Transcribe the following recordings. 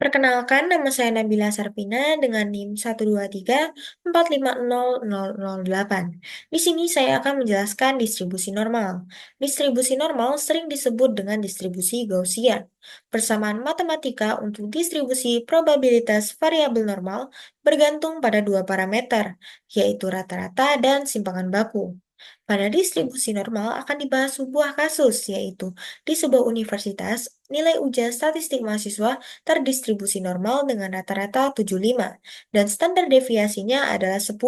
Perkenalkan, nama saya Nabila Sarpina dengan NIM 123450008. Di sini saya akan menjelaskan distribusi normal. Distribusi normal sering disebut dengan distribusi Gaussian. Persamaan matematika untuk distribusi probabilitas variabel normal bergantung pada dua parameter, yaitu rata-rata dan simpangan baku. Pada distribusi normal akan dibahas sebuah kasus, yaitu di sebuah universitas, nilai ujian statistik mahasiswa terdistribusi normal dengan rata-rata 75, dan standar deviasinya adalah 10,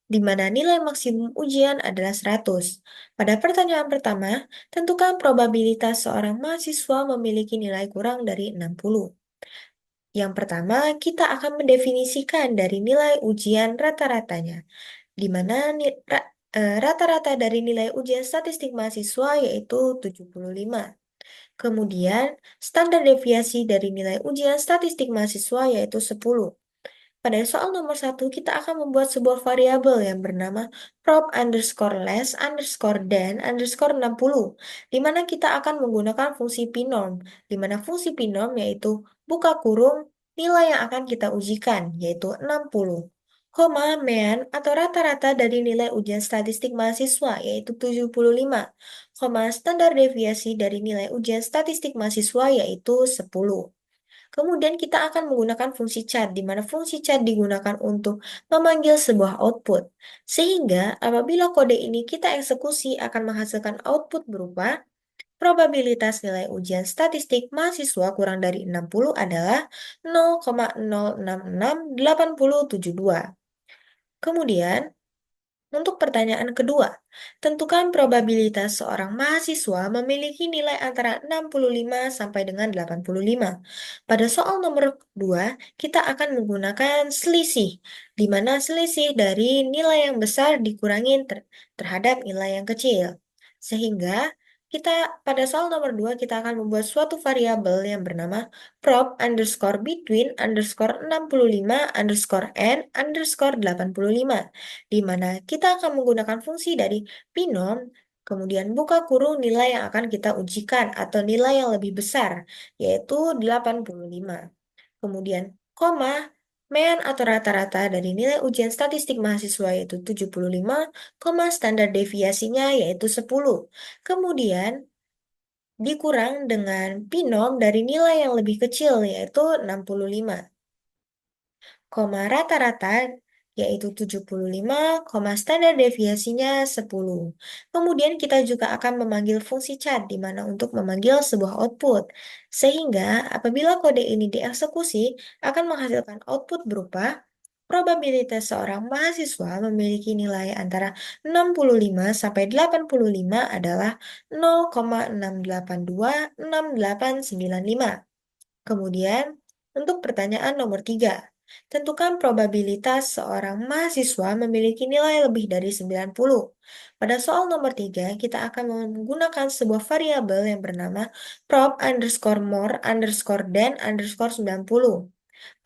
di mana nilai maksimum ujian adalah 100. Pada pertanyaan pertama, tentukan probabilitas seorang mahasiswa memiliki nilai kurang dari 60. Yang pertama, kita akan mendefinisikan dari nilai ujian rata-ratanya, di mana rata-rata dari nilai ujian statistik mahasiswa yaitu 75. Kemudian, standar deviasi dari nilai ujian statistik mahasiswa yaitu 10. Pada soal nomor satu, kita akan membuat sebuah variabel yang bernama prob underscore less underscore than underscore 60, di mana kita akan menggunakan fungsi pinorm, di mana fungsi pinorm yaitu buka kurung nilai yang akan kita ujikan, yaitu 60, koma mean atau rata-rata dari nilai ujian statistik mahasiswa, yaitu 75, koma standar deviasi dari nilai ujian statistik mahasiswa, yaitu 10. Kemudian kita akan menggunakan fungsi chat, di mana fungsi chat digunakan untuk memanggil sebuah output. Sehingga apabila kode ini kita eksekusi akan menghasilkan output berupa probabilitas nilai ujian statistik mahasiswa kurang dari 60 adalah 0,066872. Kemudian, untuk pertanyaan kedua, tentukan probabilitas seorang mahasiswa memiliki nilai antara 65 sampai dengan 85. Pada soal nomor 2, kita akan menggunakan selisih, di mana selisih dari nilai yang besar dikurangi terhadap nilai yang kecil. Sehingga kita pada soal nomor 2 kita akan membuat suatu variabel yang bernama prob underscore between underscore 65 underscore n underscore 85, di mana kita akan menggunakan fungsi dari binom, kemudian buka kurung nilai yang akan kita ujikan atau nilai yang lebih besar, yaitu 85. Kemudian, koma, mean atau rata-rata dari nilai ujian statistik mahasiswa yaitu 75, koma standar deviasinya yaitu 10. Kemudian, dikurang dengan binom dari nilai yang lebih kecil yaitu 65, koma rata-rata yaitu 75, koma standar deviasinya 10. Kemudian kita juga akan memanggil fungsi chat di mana untuk memanggil sebuah output. Sehingga apabila kode ini dieksekusi akan menghasilkan output berupa probabilitas seorang mahasiswa memiliki nilai antara 65 sampai 85 adalah 0,6826895. Kemudian, untuk pertanyaan nomor 3, tentukan probabilitas seorang mahasiswa memiliki nilai lebih dari 90. Pada soal nomor 3, kita akan menggunakan sebuah variabel yang bernama prob underscore more underscore than underscore 90.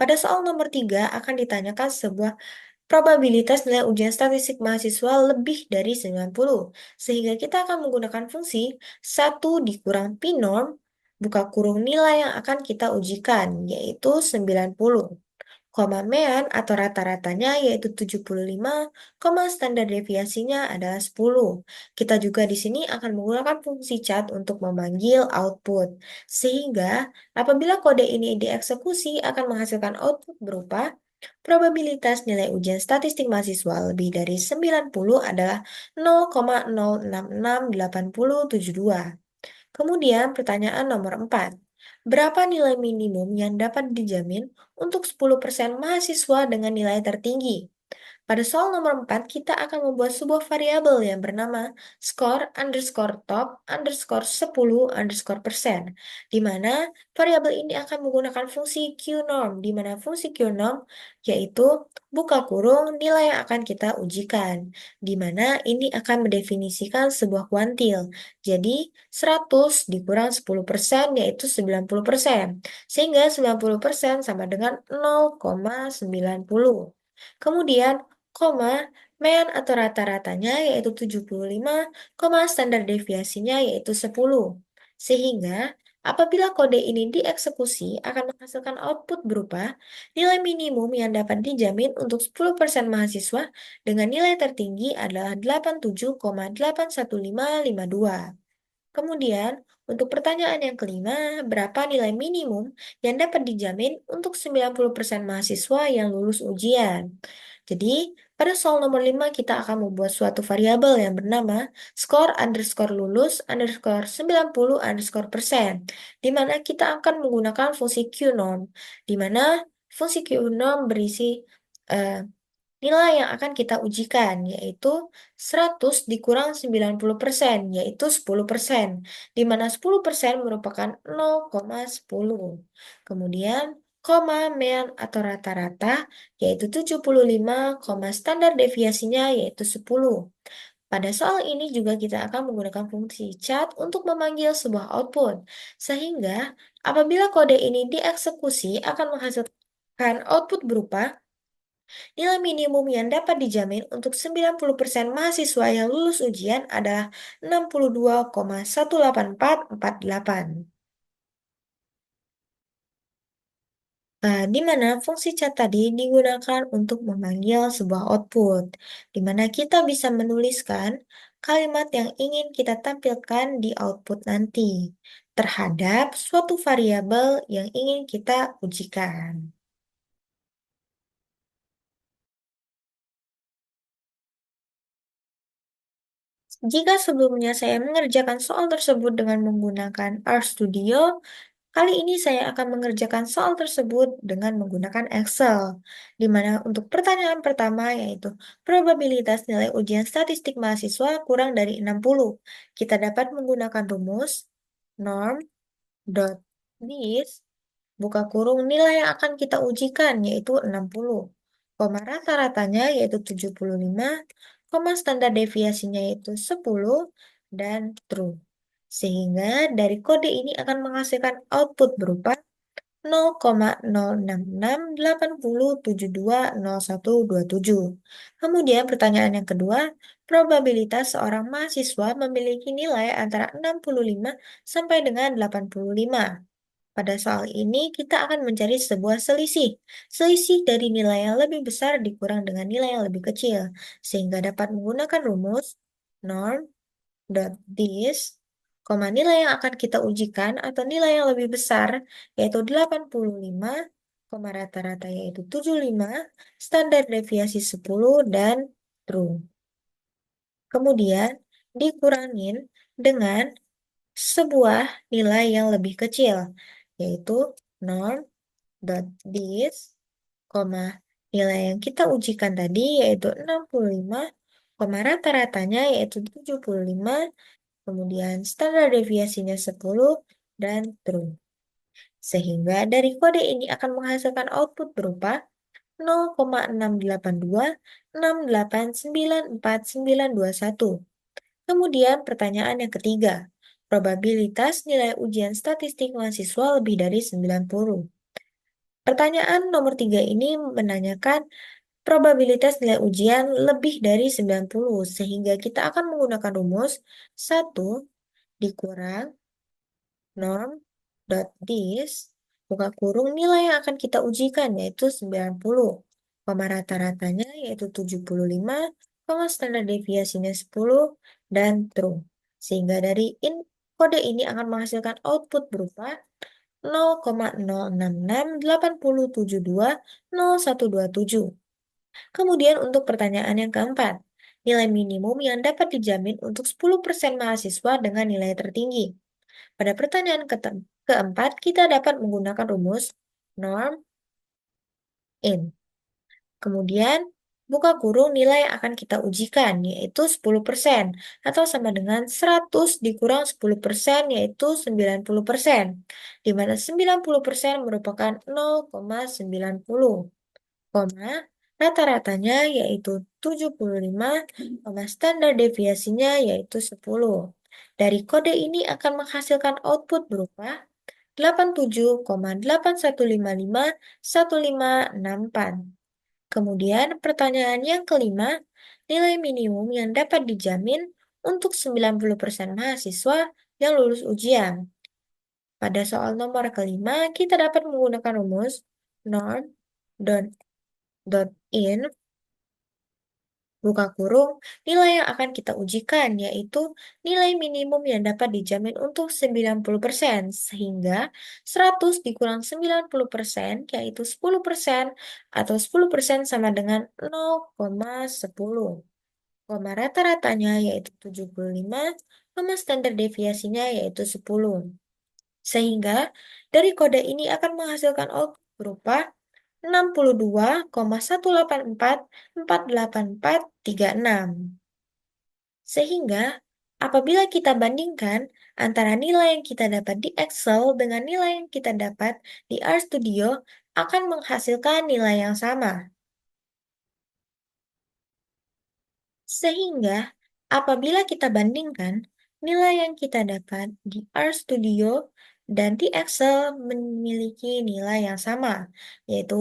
Pada soal nomor 3 akan ditanyakan sebuah probabilitas nilai ujian statistik mahasiswa lebih dari 90, sehingga kita akan menggunakan fungsi 1 dikurang pinorm, buka kurung nilai yang akan kita ujikan, yaitu 90, koma mean atau rata-ratanya yaitu 75, koma standar deviasinya adalah 10. Kita juga di sini akan menggunakan fungsi chat untuk memanggil output, sehingga apabila kode ini dieksekusi akan menghasilkan output berupa probabilitas nilai ujian statistik mahasiswa lebih dari 90 adalah 0,066872. Kemudian pertanyaan nomor 4. Berapa nilai minimum yang dapat dijamin untuk 10% mahasiswa dengan nilai tertinggi? Pada soal nomor 4, kita akan membuat sebuah variabel yang bernama score underscore top underscore 10 underscore persen, di mana variabel ini akan menggunakan fungsi qnorm, di mana fungsi qnorm yaitu buka kurung nilai yang akan kita ujikan, di mana ini akan mendefinisikan sebuah kuantil. Jadi, 100 dikurang 10% yaitu 90%, sehingga 90% sama dengan 0,90. Kemudian, koma, mean atau rata-ratanya yaitu 75, koma standar deviasinya yaitu 10. Sehingga Apabila kode ini dieksekusi, akan menghasilkan output berupa nilai minimum yang dapat dijamin untuk 10% mahasiswa dengan nilai tertinggi adalah 87,81552. Kemudian, untuk pertanyaan yang kelima, berapa nilai minimum yang dapat dijamin untuk 90% mahasiswa yang lulus ujian? Jadi, pada soal nomor 5 kita akan membuat suatu variabel yang bernama score underscore lulus underscore 90 underscore persen, di mana kita akan menggunakan fungsi qnorm, di mana fungsi qnorm berisi eh, nilai yang akan kita ujikan, yaitu 100 dikurang 90%, yaitu 10%, di mana 10% merupakan 0,10. Kemudian, koma, mean atau rata-rata, yaitu 75, koma standar deviasinya, yaitu 10. Pada soal ini juga kita akan menggunakan fungsi chat untuk memanggil sebuah output, sehingga apabila kode ini dieksekusi akan menghasilkan output berupa nilai minimum yang dapat dijamin untuk 90% mahasiswa yang lulus ujian adalah 62,18448. Di mana fungsi chat tadi digunakan untuk memanggil sebuah output, di mana kita bisa menuliskan kalimat yang ingin kita tampilkan di output nanti terhadap suatu variabel yang ingin kita ujikan. Jika sebelumnya saya mengerjakan soal tersebut dengan menggunakan RStudio, kali ini saya akan mengerjakan soal tersebut dengan menggunakan Excel, di mana untuk pertanyaan pertama yaitu probabilitas nilai ujian statistik mahasiswa kurang dari 60. Kita dapat menggunakan rumus norm dot dis buka kurung nilai yang akan kita ujikan yaitu 60, koma rata-ratanya yaitu 75, koma standar deviasinya yaitu 10, dan true. Sehingga dari kode ini akan menghasilkan output berupa 0,06680720127. Kemudian pertanyaan yang kedua, probabilitas seorang mahasiswa memiliki nilai antara 65 sampai dengan 85. Pada soal ini, kita akan mencari sebuah selisih. Selisih dari nilai yang lebih besar dikurang dengan nilai yang lebih kecil, sehingga dapat menggunakan rumus norm dot dis, koma nilai yang akan kita ujikan atau nilai yang lebih besar, yaitu 85, koma rata-rata yaitu 75, standar deviasi 10, dan true. Kemudian, dikurangin dengan sebuah nilai yang lebih kecil, yaitu norm dot dis, koma nilai yang kita ujikan tadi yaitu 65, koma rata-ratanya yaitu 75, kemudian standar deviasinya 10, dan true. Sehingga dari kode ini akan menghasilkan output berupa 0,682689491. Kemudian pertanyaan yang ketiga, probabilitas nilai ujian statistik mahasiswa lebih dari 90. Pertanyaan nomor 3 ini menanyakan probabilitas nilai ujian lebih dari 90, sehingga kita akan menggunakan rumus 1 dikurang norm dot dis buka kurung nilai yang akan kita ujikan yaitu 90, koma rata-ratanya yaitu 75, koma standar deviasinya 10, dan true. Sehingga dari kode ini akan menghasilkan output berupa 0,06680720127. Kemudian untuk pertanyaan yang keempat, nilai minimum yang dapat dijamin untuk 10% mahasiswa dengan nilai tertinggi. Pada pertanyaan keempat, kita dapat menggunakan rumus norm in. Kemudian, buka kurung nilai yang akan kita ujikan, yaitu 10%, atau sama dengan 100 dikurang 10%, yaitu 90%, di mana 90% merupakan 0,90, koma, rata-ratanya yaitu 75, koma standar deviasinya yaitu 10. Dari kode ini akan menghasilkan output berupa 87,81551564. Kemudian pertanyaan yang kelima, nilai minimum yang dapat dijamin untuk 90% mahasiswa yang lulus ujian. Pada soal nomor kelima, kita dapat menggunakan rumus norm dot dot in buka kurung, nilai yang akan kita ujikan, yaitu nilai minimum yang dapat dijamin untuk 90%, sehingga 100 dikurang 90%, yaitu 10%, atau 10% sama dengan 0,10. Koma rata-ratanya yaitu 75, koma standar deviasinya yaitu 10. Sehingga dari kode ini akan menghasilkan output berupa 62,184,484,36. Sehingga apabila kita bandingkan antara nilai yang kita dapat di Excel dengan nilai yang kita dapat di RStudio akan menghasilkan nilai yang sama. Sehingga, apabila kita bandingkan nilai yang kita dapat di RStudio dan di Excel memiliki nilai yang sama, yaitu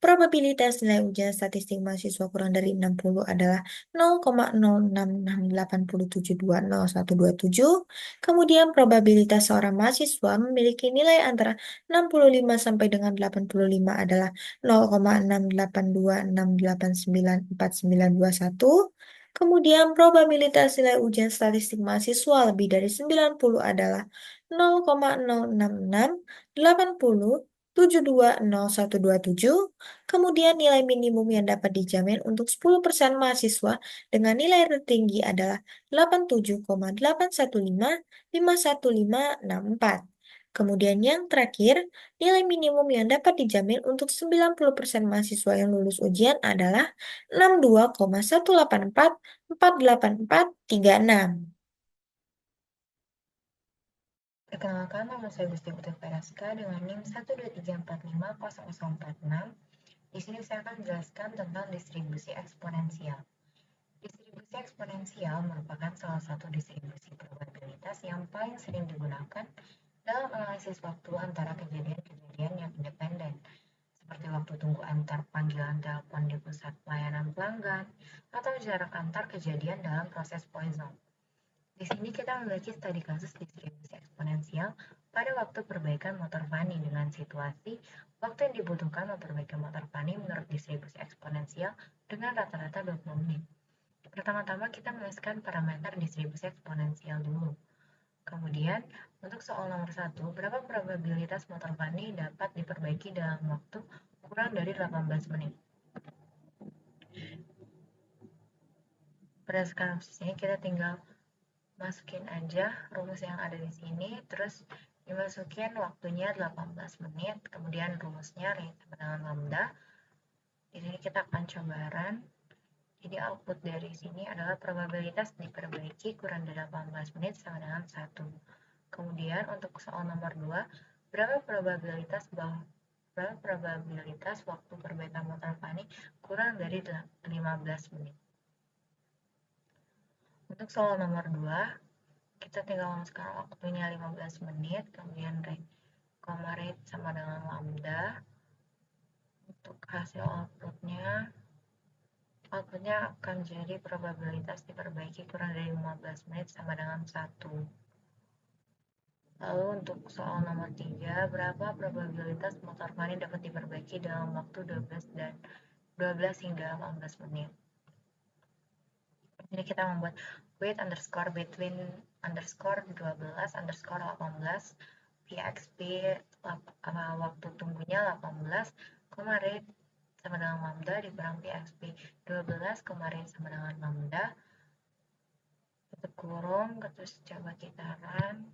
probabilitas nilai ujian statistik mahasiswa kurang dari 60 adalah 0,0668720127. Kemudian probabilitas seorang mahasiswa memiliki nilai antara 65 sampai dengan 85 adalah 0,682689491. Kemudian probabilitas nilai ujian statistik mahasiswa lebih dari 90 adalah 0,066680720127. Kemudian nilai minimum yang dapat dijamin untuk 10% mahasiswa dengan nilai tertinggi adalah 87,815,51564. Kemudian yang terakhir, nilai minimum yang dapat dijamin untuk 90% mahasiswa yang lulus ujian adalah 62,184,484,36. Perkenalkan, nama saya Gusti Putri Peraska dengan NIM 123450046. Di sini saya akan menjelaskan tentang distribusi eksponensial. Distribusi eksponensial merupakan salah satu distribusi probabilitas yang paling sering digunakan dalam analisis waktu antara kejadian-kejadian yang independen, seperti waktu tunggu antar panggilan telepon di pusat pelayanan pelanggan atau jarak antar kejadian dalam proses Poisson. Di sini kita memiliki studi kasus distribusi eksponensial pada waktu perbaikan motor Fanny dengan situasi waktu yang dibutuhkan memperbaiki motor Fanny menurut distribusi eksponensial dengan rata-rata 20 menit. Pertama-tama kita menuliskan parameter distribusi eksponensial dulu. Kemudian, untuk soal nomor 1, berapa probabilitas motor Fanny dapat diperbaiki dalam waktu kurang dari 18 menit? Berdasarkan kasus ini, kita tinggal masukin aja rumus yang ada di sini, terus dimasukin waktunya 18 menit, kemudian rumusnya rate sama dengan lambda. Di sini kita akan coba run. Jadi output dari sini adalah probabilitas diperbaiki kurang dari 18 menit sama dengan 1. Kemudian untuk soal nomor 2, berapa probabilitas waktu perbaikan motor Fanny kurang dari 15 menit? Untuk soal nomor 2, kita tinggal masukkan waktunya 15 menit, kemudian rate, rate sama dengan lambda. Untuk hasil outputnya akan jadi probabilitas diperbaiki kurang dari 15 menit sama dengan 1. Lalu untuk soal nomor 3, berapa probabilitas motor Fanny dapat diperbaiki dalam waktu 12 hingga 18 menit? Jadi kita membuat wait underscore between underscore 12 underscore 18 pxp waktu tunggunya 18, rate sama dengan lambda dikurang pxp 12, rate sama dengan lambda, tutup kurung, terus coba kita run.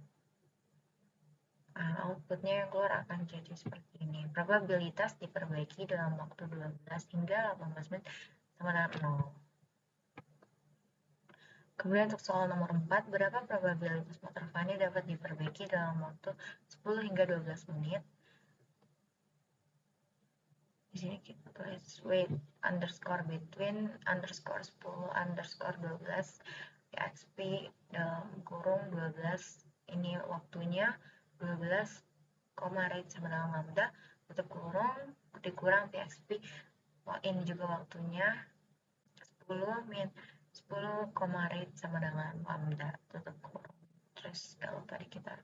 Outputnya yang keluar akan jadi seperti ini. Probabilitas diperbaiki dalam waktu 12 hingga 18 menit sama dengan 0. Kemudian untuk soal nomor 4, berapa probabilitas motor Fanny dapat diperbaiki dalam waktu 10 hingga 12 menit? Di sini kita tulis wait underscore between underscore 10 underscore 12 pxp dalam kurung 12, ini waktunya 12, rate sama dengan lambda, tutup kurung, dikurang pxp, ini juga waktunya 10 min 10, rate sama dengan lambda, tutup kurung. Terus kalau tadi kita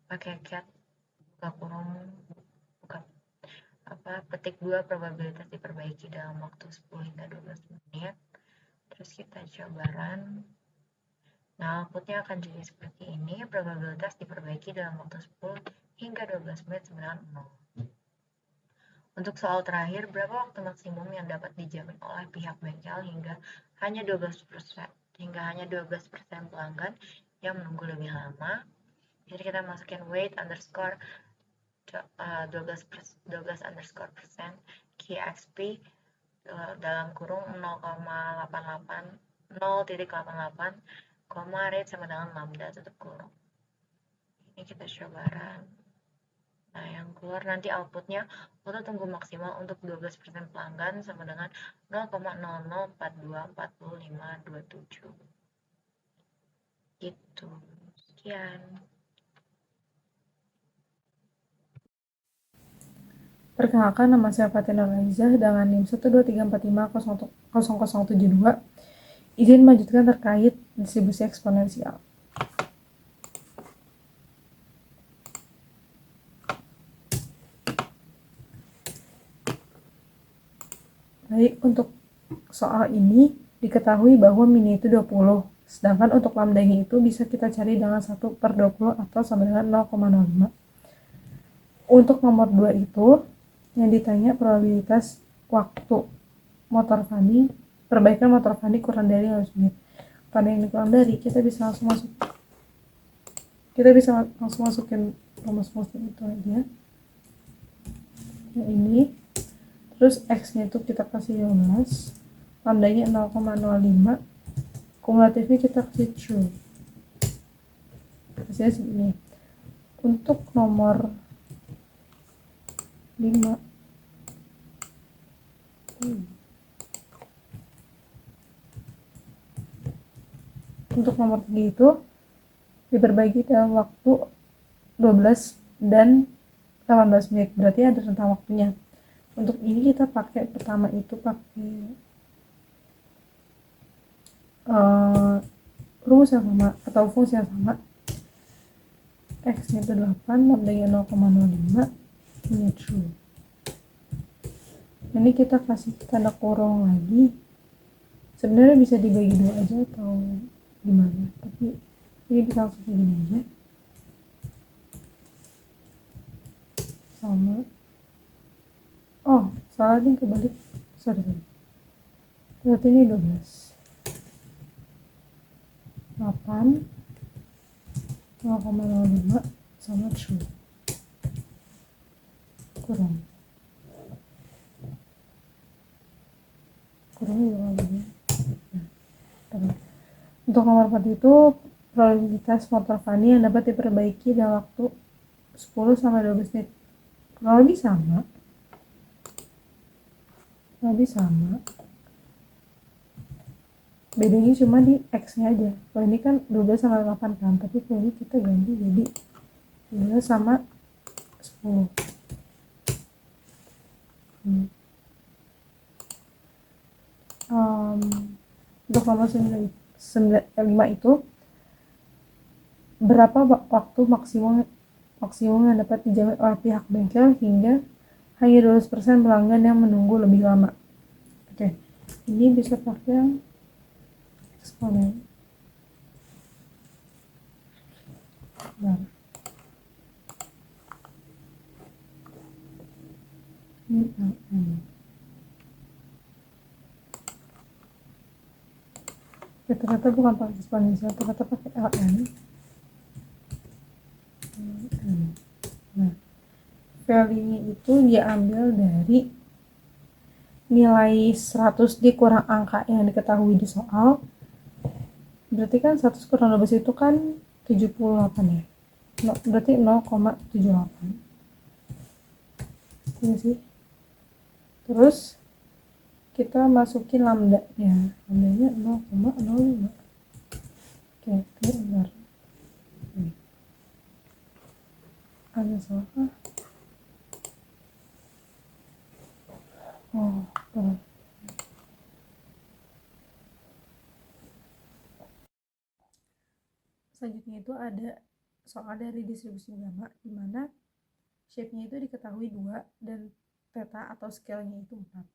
pakai cat buka kurung, buka petik 2 probabilitas diperbaiki dalam waktu 10 hingga 12 menit. Terus kita coba run. Nah, outputnya akan jadi seperti ini. Probabilitas diperbaiki dalam waktu 10 hingga 12 menit sama dengan 0. Untuk soal terakhir, berapa waktu maksimum yang dapat dijamin oleh pihak bengkel hingga hanya 12% pelanggan yang menunggu lebih lama. Jadi kita masukin wait underscore 12 underscore persen KXP dalam kurung 0,88 rate sama dengan lambda tutup kurung. Ini kita coba run. Nah, yang keluar nanti outputnya foto tunggu maksimal untuk 12% pelanggan sama dengan 0,00424527. Gitu. Sekian. Perkenalkan, nama saya Fatina Raiza dengan NIM 123450072. Izin melanjutkan terkait distribusi eksponensial. Baik, untuk soal ini diketahui bahwa mini itu 20, sedangkan untuk lambdanya itu bisa kita cari dengan 1/20 atau sama dengan 0,05. Untuk nomor 2 itu yang ditanya probabilitas waktu motor Fanny, perbaikan motor Fanny kurang dari 15 menit. Pada yang kurang dari, kita bisa langsung masukin rumus-rumusnya itu aja. Yang ini, terus x-nya itu kita kasih 15, lambdanya 0,05, kumulatifnya kita kasih true. Hasilnya segini. Untuk nomor 5, untuk nomor 3 itu diperbagi dalam waktu 12 dan 18 menit, berarti ada rentang waktunya. Untuk ini kita pakai pertama itu pakai rumus yang sama atau fungsi yang sama. X nya itu 8, lambdanya 0,05, ini true. Ini kita kasih tanda kurung lagi. Sebenarnya bisa dibagi 2 aja atau gimana, tapi ini kita langsung begini aja. Sama. Oh, salah nih, kebalik. Sorry. Berarti ini 12. 8 0,05 sama true. Kurang juga lagi. Untuk nomor 4 itu probabilitas motor Fanny yang dapat diperbaiki dalam waktu 10 sampai 12 menit. Kurang lebih sama. Bedanya cuma di X-nya aja. Kalau ini kan 12 sama 8 kan, tapi kalau ini kita ganti jadi 12 sama 10. Untuk nomor 5 itu berapa waktu maksimum yang dapat dijamin oleh pihak bengkel hingga hanya 12% pelanggan yang menunggu lebih lama. Oke, ini bisa pakai yang eksponen. Nah, ini ternyata bukan pakai eksponensial, ternyata pakai ln. Nah, value-nya itu diambil dari nilai 100 dikurang angka yang diketahui di soal. Berarti kan 100 kurang 12 itu kan 78 ya. Berarti 0,78. Ini sih. Terus kita masukin lambdanya. Lambdanya 0,05. Oke, benar. Ada salah. Oh, benar. Selanjutnya itu ada soal dari distribusi gamma, di mana shape-nya itu diketahui 2 dan theta atau scale-nya itu 4.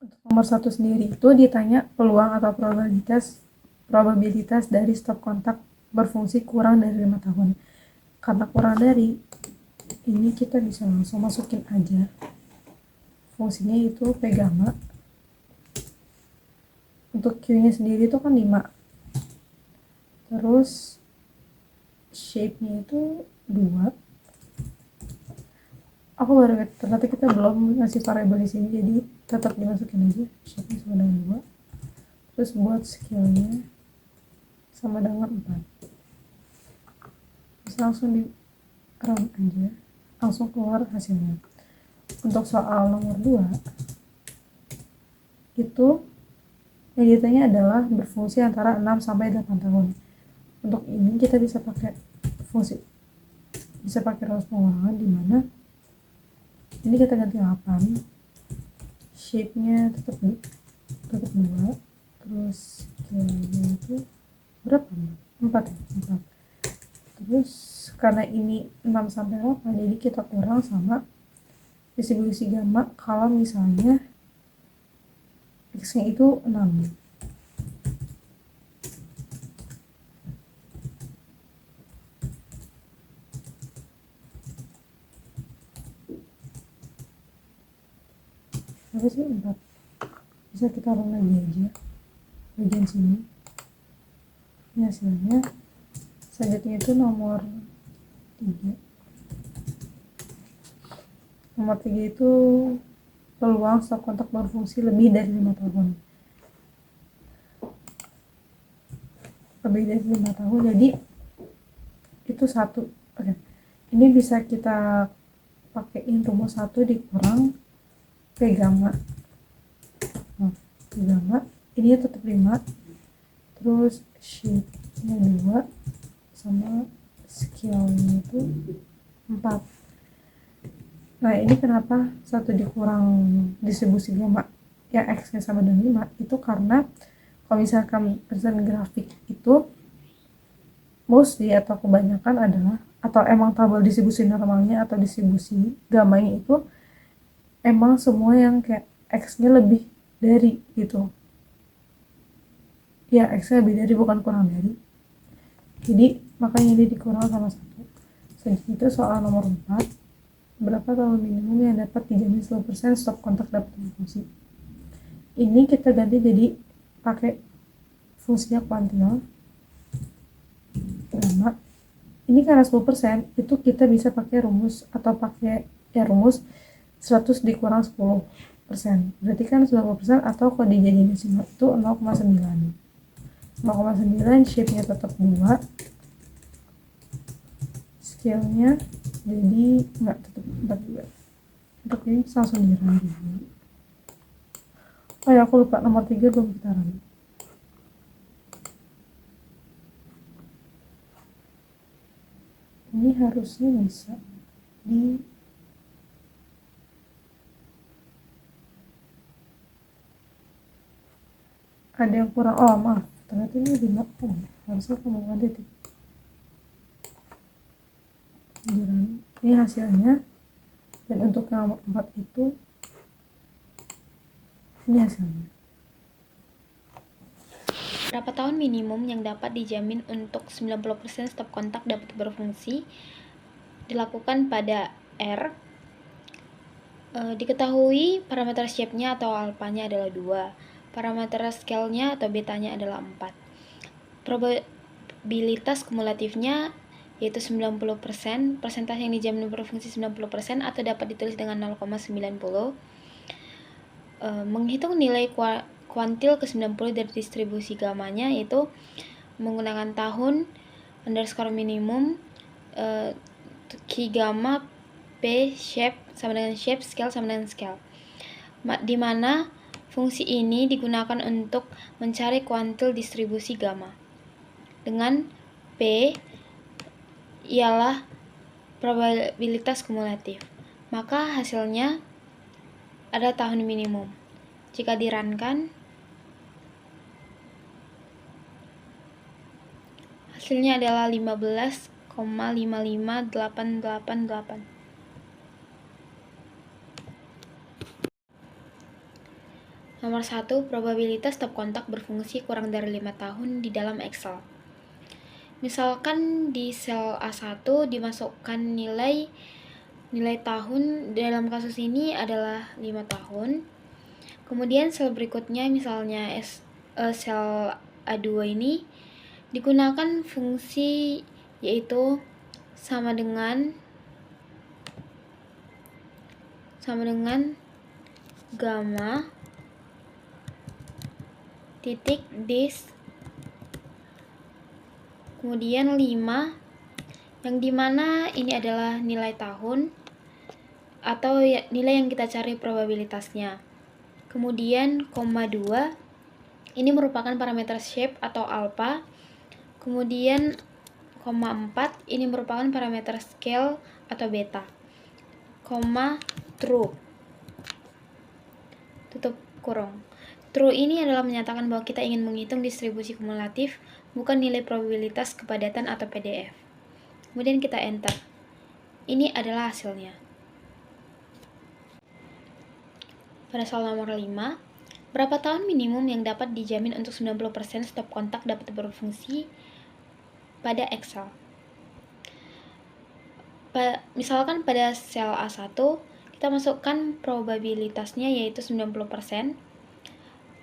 Untuk nomor 1 sendiri itu ditanya peluang atau probabilitas dari stop kontak berfungsi kurang dari 5 tahun. Karena kurang dari, ini kita bisa langsung masukin aja. Fungsinya itu P gamma. Untuk Q-nya sendiri itu kan 5. Terus shape-nya itu 2. Aku baru ingat, ternyata kita belum ngasih variabel di sini, jadi tetap dimasukin aja. Shape-nya sama dengan 2. Terus buat scale-nya sama dengan 4. Bisa langsung di run aja, langsung keluar hasilnya. Untuk soal nomor 2 itu yang ditanya adalah berfungsi antara 6 sampai 8 tahun. Untuk ini kita bisa pakai rumus pengulangan di mana ini kita ganti 8, shape-nya tetap 2, terus scale-nya itu berapa? 4 ya? 4. Terus karena ini 6 sampai 8, jadi kita kurang sama distribusi gamma kalau misalnya X-nya itu 6. Berapa sih? 4. Bisa kita run lagi aja bagian sini. Ini hasilnya. Selanjutnya itu nomor 3. Nomor 3 itu peluang stop kontak berfungsi lebih dari 5 tahun. Lebih dari 5 tahun, jadi itu 1. Oke. Ini bisa kita pakaiin rumus 1 dikurang P gamma. Nah, P gamma ini tetap 5. Terus shape-nya 2 sama scale-nya itu 4. Nah, ini kenapa 1 dikurang distribusi gamma yang X-nya sama dengan 5 itu karena kalau misalkan persen grafik itu mostly atau kebanyakan adalah, atau emang tabel distribusi normalnya atau distribusi gammanya itu emang semua yang kayak X-nya lebih dari gitu ya, X-nya lebih dari bukan kurang dari, jadi makanya ini dikurang sama 1. Selanjutnya itu soal nomor 4, berapa tahun minimum yang dapat dijamin 10% stop kontak dapat berfungsi. Ini kita ganti jadi pakai fungsinya kuantil gamma. Ini karena 10% itu kita bisa pakai rumus atau pakai rumus 100 dikurang 10%. Berarti kan 90% atau kalau dijadiin desimal itu 0,9. 0,9 shape-nya tetap 2. Scale-nya jadi enggak, tetap 4 juga. Untuk ini langsung di-run dulu. Oh ya, aku lupa nomor 3 belum kita run. Ini harusnya bisa di ada yang kurang. Oh maaf, ternyata ini 5. Harusnya kamu ada di ini hasilnya. Dan untuk yang nomor 4 itu ini hasilnya. Berapa tahun minimum yang dapat dijamin untuk 90% stop kontak dapat berfungsi dilakukan pada R. Diketahui parameter shape-nya atau alpanya adalah 2. Parameter scale-nya atau betanya adalah 4. Probabilitas kumulatifnya yaitu 90%, persentase yang dijamin berfungsi 90% atau dapat ditulis dengan 0,90. Menghitung nilai kuantil ke-90 dari distribusi gamanya yaitu menggunakan tahun underscore minimum Q gamma P shape sama dengan shape, scale sama dengan scale, di mana fungsi ini digunakan untuk mencari kuantil distribusi gamma dengan P ialah probabilitas kumulatif, maka hasilnya ada tahun minimum. Jika dirunkan, hasilnya adalah 15,55888. Nomor 1, probabilitas stop kontak berfungsi kurang dari 5 tahun di dalam Excel. Misalkan di sel A1 dimasukkan nilai tahun, dalam kasus ini adalah 5 tahun. Kemudian sel berikutnya, misalnya sel A2 ini digunakan fungsi yaitu sama dengan gamma titik dis, kemudian 5, yang dimana ini adalah nilai tahun atau nilai yang kita cari probabilitasnya. Kemudian koma 2, ini merupakan parameter shape atau alpha. Kemudian koma 4, ini merupakan parameter scale atau beta. Koma true, tutup kurung. True ini adalah menyatakan bahwa kita ingin menghitung distribusi kumulatif, bukan nilai probabilitas kepadatan atau PDF. Kemudian kita enter. Ini adalah hasilnya. Pada soal nomor 5, berapa tahun minimum yang dapat dijamin untuk 90% stop kontak dapat berfungsi pada Excel? Misalkan pada sel A1, kita masukkan probabilitasnya yaitu 90%,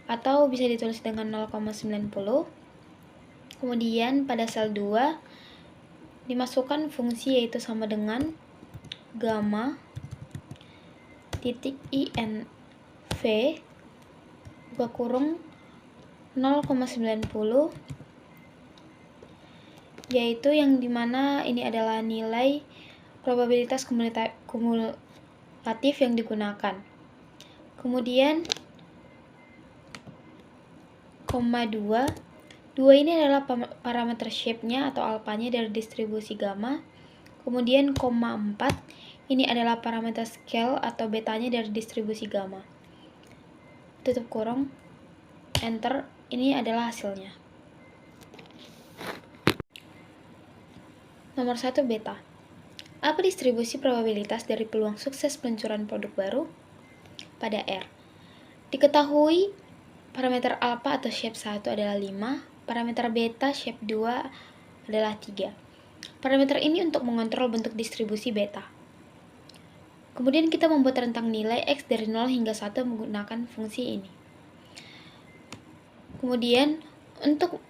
atau bisa ditulis dengan 0,90. Kemudian pada sel 2 dimasukkan fungsi yaitu sama dengan gamma titik inv buka kurung 0,90, yaitu yang dimana ini adalah nilai probabilitas kumulatif yang digunakan. Kemudian koma 2 ini adalah parameter shape-nya atau alpanya dari distribusi gamma. Kemudian koma 4, ini adalah parameter scale atau betanya dari distribusi gamma. Tutup kurung, enter, ini adalah hasilnya. Nomor 1, beta. Apa distribusi probabilitas dari peluang sukses peluncuran produk baru? Pada R, diketahui parameter alpha atau shape 1 adalah 5, parameter beta shape 2 adalah 3. Parameter ini untuk mengontrol bentuk distribusi beta. Kemudian kita membuat rentang nilai X dari 0 hingga 1 menggunakan fungsi ini. Kemudian untuk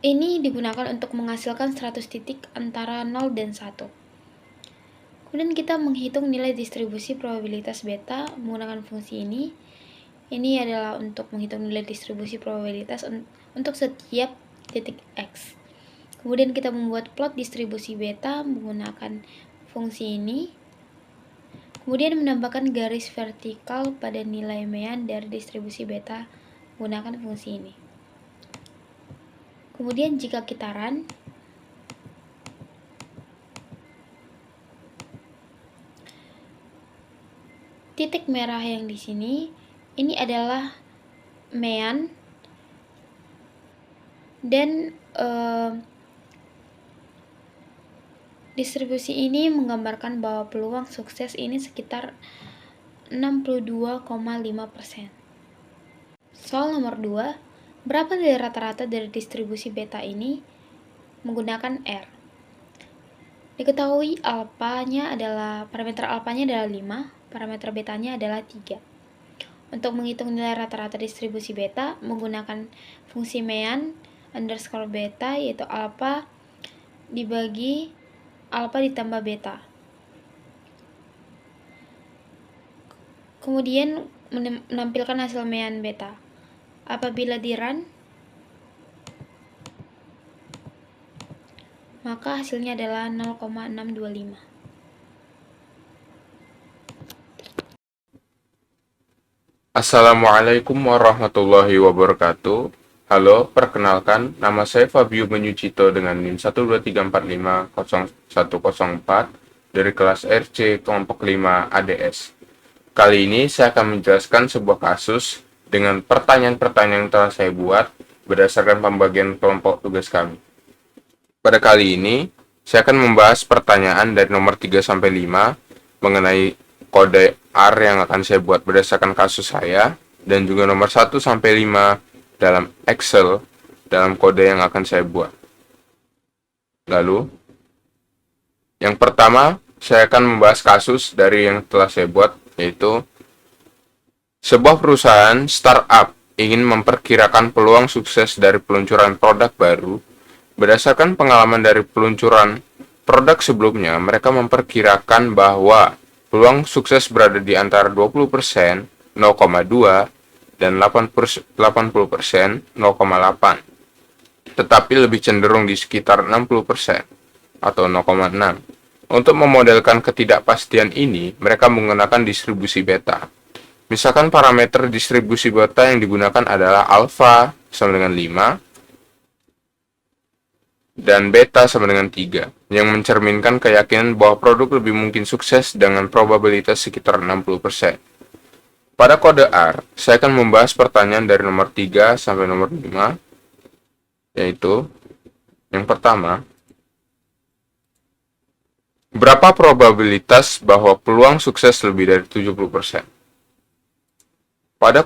ini digunakan untuk menghasilkan 100 titik antara 0 dan 1. Kemudian kita menghitung nilai distribusi probabilitas beta menggunakan fungsi ini. Ini adalah untuk menghitung nilai distribusi probabilitas untuk setiap titik X. Kemudian kita membuat plot distribusi beta menggunakan fungsi ini. Kemudian menambahkan garis vertikal pada nilai mean dari distribusi beta menggunakan fungsi ini. Kemudian jika kita run, titik merah yang di sini ini adalah mean dan distribusi ini menggambarkan bahwa peluang sukses ini sekitar 62,5%. Soal nomor 2, berapa dari rata-rata dari distribusi beta ini menggunakan R? Diketahui parameter alpanya adalah 5, parameter betanya adalah 3. Untuk menghitung nilai rata-rata distribusi beta menggunakan fungsi mean underscore beta, yaitu alpha dibagi alpha ditambah beta. Kemudian menampilkan hasil mean beta. Apabila di run, maka hasilnya adalah 0,625. Assalamualaikum warahmatullahi wabarakatuh. Halo, perkenalkan, nama saya Fabio Menyucito dengan NIM 123450104 dari kelas RC kelompok 5 ADS. Kali ini saya akan menjelaskan sebuah kasus dengan pertanyaan-pertanyaan yang telah saya buat berdasarkan pembagian kelompok tugas kami. Pada kali ini, saya akan membahas pertanyaan dari nomor 3 sampai 5 mengenai kode R yang akan saya buat berdasarkan kasus saya, dan juga nomor 1 sampai 5 dalam Excel dalam kode yang akan saya buat. Lalu, yang pertama, saya akan membahas kasus dari yang telah saya buat, yaitu sebuah perusahaan startup ingin memperkirakan peluang sukses dari peluncuran produk baru. Berdasarkan pengalaman dari peluncuran produk sebelumnya, mereka memperkirakan bahwa peluang sukses berada di antara 20%, 0,2, dan 80%, 0,8. Tetapi lebih cenderung di sekitar 60% atau 0,6. Untuk memodelkan ketidakpastian ini, mereka menggunakan distribusi beta. Misalkan parameter distribusi beta yang digunakan adalah alfa sama dengan 5 dan beta sama dengan 3, yang mencerminkan keyakinan bahwa produk lebih mungkin sukses dengan probabilitas sekitar 60%. Pada kode R, saya akan membahas pertanyaan dari nomor 3 sampai nomor 5, yaitu yang pertama, berapa probabilitas bahwa peluang sukses lebih dari 70%? Pada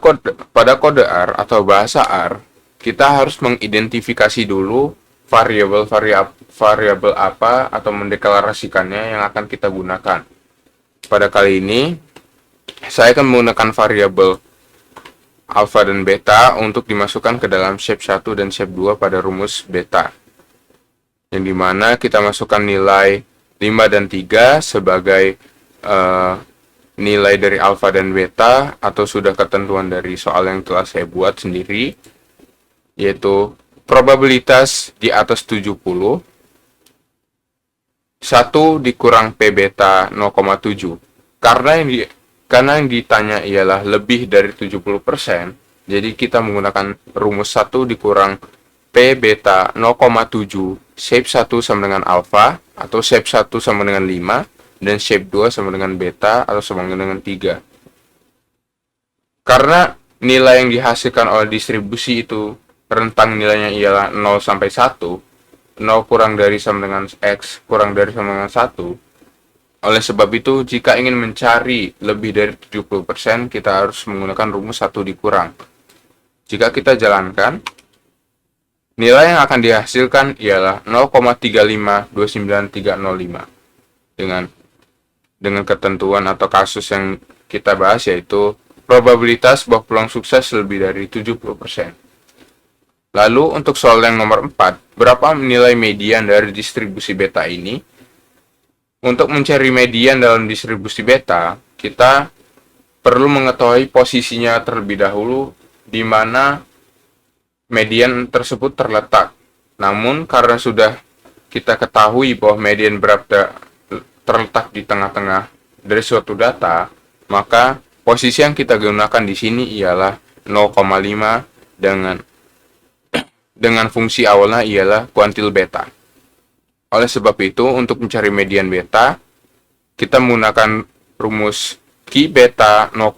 kode R atau bahasa R, kita harus mengidentifikasi dulu variabel apa atau mendeklarasikannya yang akan kita gunakan. Pada kali ini, saya akan menggunakan variabel alfa dan beta untuk dimasukkan ke dalam shape 1 dan shape 2 pada rumus beta, yang dimana kita masukkan nilai 5 dan 3 sebagai nilai dari alfa dan beta, atau sudah ketentuan dari soal yang telah saya buat sendiri, yaitu probabilitas di atas 70, 1 dikurang P beta 0,7. Karena yang ditanya ialah lebih dari 70%, jadi kita menggunakan rumus 1 dikurang P beta 0,7, shape 1 sama dengan alfa, atau shape 1 sama dengan 5, dan shape 2 sama dengan beta, atau sama dengan 3. Karena nilai yang dihasilkan oleh distribusi itu rentang nilainya ialah 0 sampai 1, 0 kurang dari sama dengan X, kurang dari sama dengan 1. Oleh sebab itu, jika ingin mencari lebih dari 70%, kita harus menggunakan rumus 1 dikurang. Jika kita jalankan, nilai yang akan dihasilkan ialah 0,3529305. Dengan ketentuan atau kasus yang kita bahas, yaitu probabilitas bahwa peluang sukses lebih dari 70%. Lalu untuk soal yang nomor 4, berapa nilai median dari distribusi beta ini? Untuk mencari median dalam distribusi beta, kita perlu mengetahui posisinya terlebih dahulu di mana median tersebut terletak. Namun karena sudah kita ketahui bahwa median berada terletak di tengah-tengah dari suatu data, maka posisi yang kita gunakan di sini ialah 0,5 dengan fungsi awalnya ialah kuantil beta. Oleh sebab itu, untuk mencari median beta, kita menggunakan rumus Q beta 0,5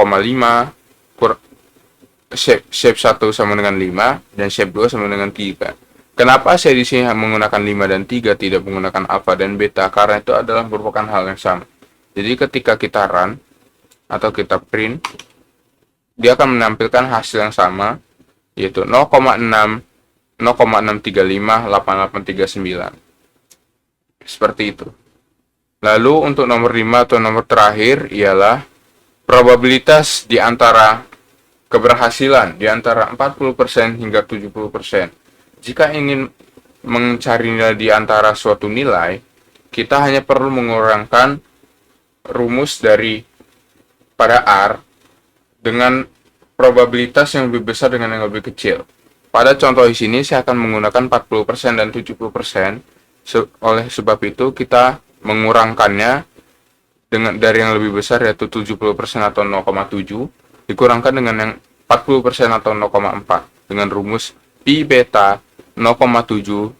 shape 1 sama dengan 5 dan shape 2 sama dengan 3. Kenapa saya di sini menggunakan 5 dan 3, tidak menggunakan alfa dan beta? Karena itu adalah merupakan hal yang sama. Jadi ketika kita run atau kita print, dia akan menampilkan hasil yang sama, yaitu 0,6358839. Seperti itu. Lalu untuk nomor 5 atau nomor terakhir ialah probabilitas di antara keberhasilan di antara 40% hingga 70%. Jika ingin mencari nilai di antara suatu nilai, kita hanya perlu mengurangkan rumus dari pada R dengan probabilitas yang lebih besar dengan yang lebih kecil. Pada contoh di sini saya akan menggunakan 40% dan 70%. Oleh sebab itu kita mengurangkannya dari yang lebih besar, yaitu 70% atau 0,7, dikurangkan dengan yang 40% atau 0,4 dengan rumus pi beta 0,7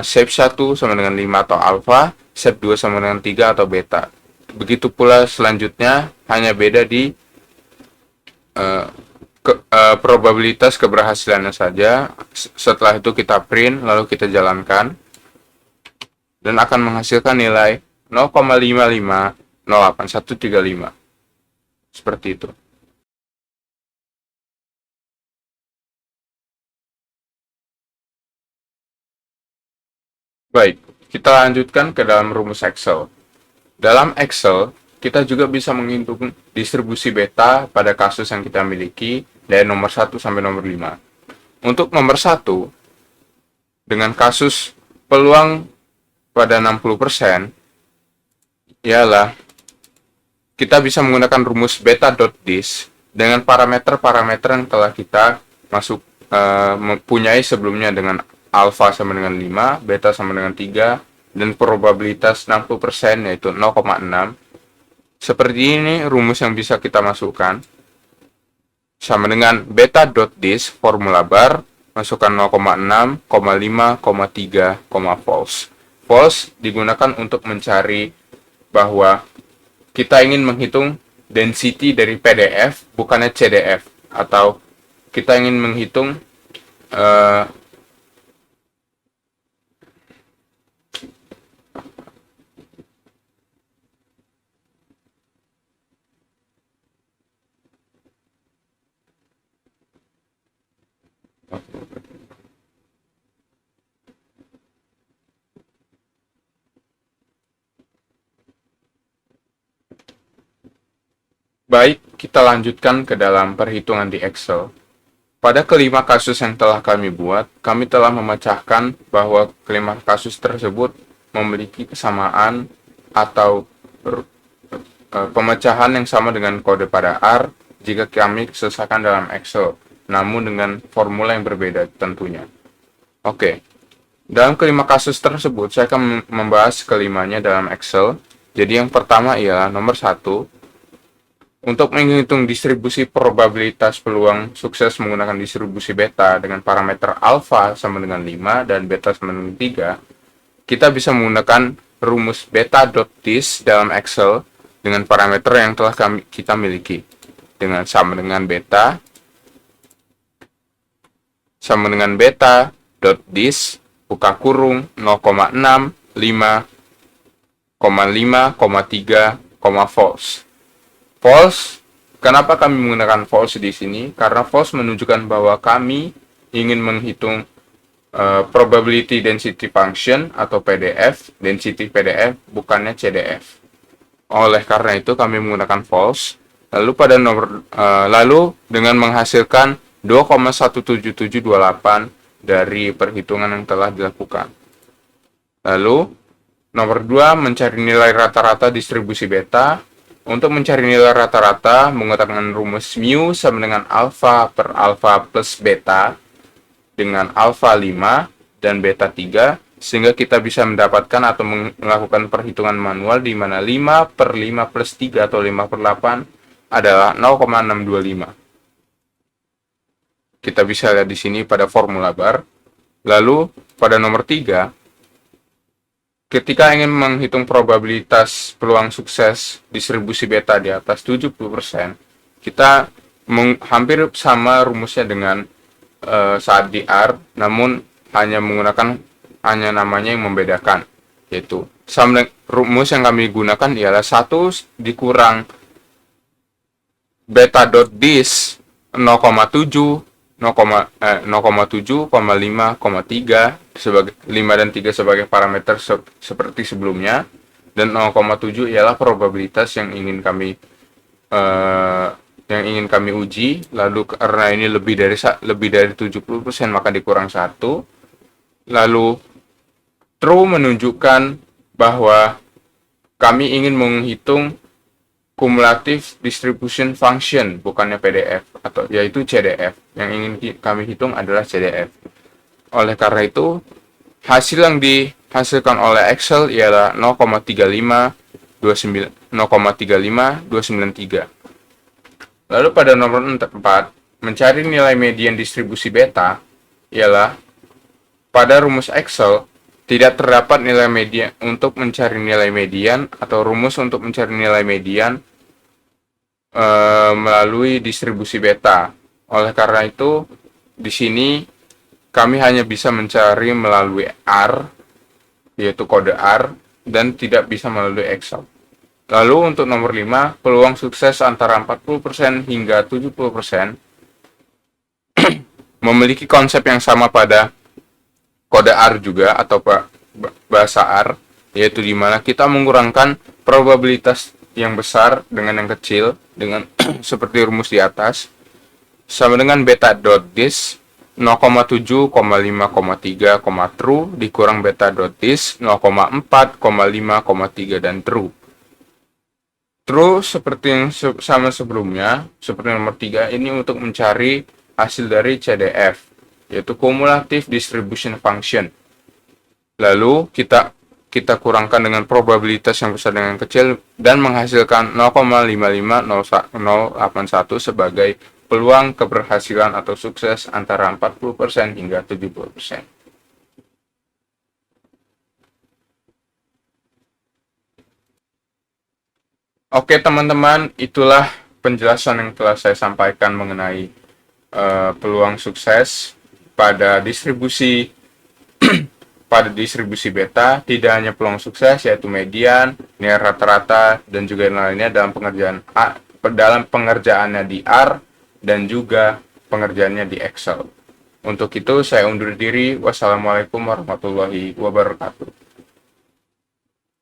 shape 1 sama dengan 5 atau alpha, shape 2 sama dengan 3 atau beta. Begitu pula selanjutnya, hanya beda di probabilitas keberhasilannya saja. Setelah itu kita print, lalu kita jalankan, dan akan menghasilkan nilai 0,5508135. Seperti itu. Baik, kita lanjutkan ke dalam rumus Excel. Dalam Excel, kita juga bisa menghitung distribusi beta pada kasus yang kita miliki dari nomor 1 sampai nomor 5. Untuk nomor 1, dengan kasus peluang pada 60%, ialah kita bisa menggunakan rumus beta.dis dengan parameter-parameter yang telah kita mempunyai sebelumnya, dengan alfa sama dengan 5, beta sama dengan 3, dan probabilitas 60% yaitu 0,6. Seperti ini rumus yang bisa kita masukkan. Sama dengan beta.dis, formula bar, masukkan 0,6, 5, 3, false. False digunakan untuk mencari bahwa kita ingin menghitung density dari PDF, bukannya CDF. Atau kita ingin menghitung Baik, kita lanjutkan ke dalam perhitungan di Excel. Pada kelima kasus yang telah kami buat, kami telah memecahkan bahwa kelima kasus tersebut memiliki kesamaan atau pemecahan yang sama dengan kode pada R jika kami selesaikan dalam Excel, namun dengan formula yang berbeda tentunya. Oke, dalam kelima kasus tersebut, saya akan membahas kelimanya dalam Excel. Jadi yang pertama ialah nomor 1, untuk menghitung distribusi probabilitas peluang sukses menggunakan distribusi beta dengan parameter alfa sama dengan 5 dan beta sama dengan 3, kita bisa menggunakan rumus beta.dis dalam Excel dengan parameter yang telah kita miliki. Dengan sama dengan beta dis buka kurung 0,6, 5, 3, false. False. Kenapa kami menggunakan false di sini? Karena false menunjukkan bahwa kami ingin menghitung probability density function atau PDF, density PDF, bukannya CDF. Oleh karena itu kami menggunakan false. Lalu dengan menghasilkan 2,17728 dari perhitungan yang telah dilakukan. Lalu nomor 2, mencari nilai rata-rata distribusi beta. Untuk mencari nilai rata-rata, menggunakan rumus mu sama dengan alfa per alfa plus beta dengan alfa 5 dan beta 3, sehingga kita bisa mendapatkan atau melakukan perhitungan manual di mana 5 per 5 plus 3 atau 5 per 8 adalah 0,625. Kita bisa lihat di sini pada formula bar. Lalu pada nomor 3, ketika ingin menghitung probabilitas peluang sukses distribusi beta di atas 70%, kita hampir sama rumusnya dengan saat di R, namun hanya menggunakan namanya yang membedakan, yaitu rumus yang kami gunakan ialah 1 dikurang beta.dis 0,7, 0,7,5,3 sebagai 5 dan 3 sebagai parameter seperti sebelumnya, dan 0,7 ialah probabilitas yang ingin kami uji. Lalu karena ini lebih dari 70%, maka dikurang 1. Lalu true menunjukkan bahwa kami ingin menghitung cumulative distribution function, bukannya PDF, atau yaitu CDF. Yang ingin kami hitung adalah CDF. Oleh karena itu, hasil yang dihasilkan oleh Excel ialah 0,35293. Lalu pada nomor 4, mencari nilai median distribusi beta ialah pada rumus Excel, Tidak terdapat nilai median untuk mencari nilai median atau rumus untuk mencari nilai median melalui distribusi beta. Oleh karena itu, di sini kami hanya bisa mencari melalui R, yaitu kode R, dan tidak bisa melalui Excel. Lalu untuk nomor 5, peluang sukses antara 40% hingga 70% memiliki konsep yang sama pada kode R juga atau bahasa R, yaitu di mana kita mengurangkan probabilitas yang besar dengan yang kecil dengan seperti rumus di atas sama dengan beta.dis 0,7, 5,3, true dikurang beta.dis 0,4, 5,3 dan true. True seperti yang sama sebelumnya, seperti nomor 3 ini untuk mencari hasil dari CDF, yaitu Cumulative Distribution Function. Lalu kita kurangkan dengan probabilitas yang besar dengan kecil dan menghasilkan 0,55081 sebagai peluang keberhasilan atau sukses antara 40% hingga 70%. Oke teman-teman, itulah penjelasan yang telah saya sampaikan mengenai peluang sukses pada distribusi beta. Tidak hanya peluang sukses yaitu median, nilai rata-rata dan juga yang lainnya dalam pengerjaannya di R dan juga pengerjaannya di Excel. Untuk itu saya undur diri. Wassalamualaikum warahmatullahi wabarakatuh.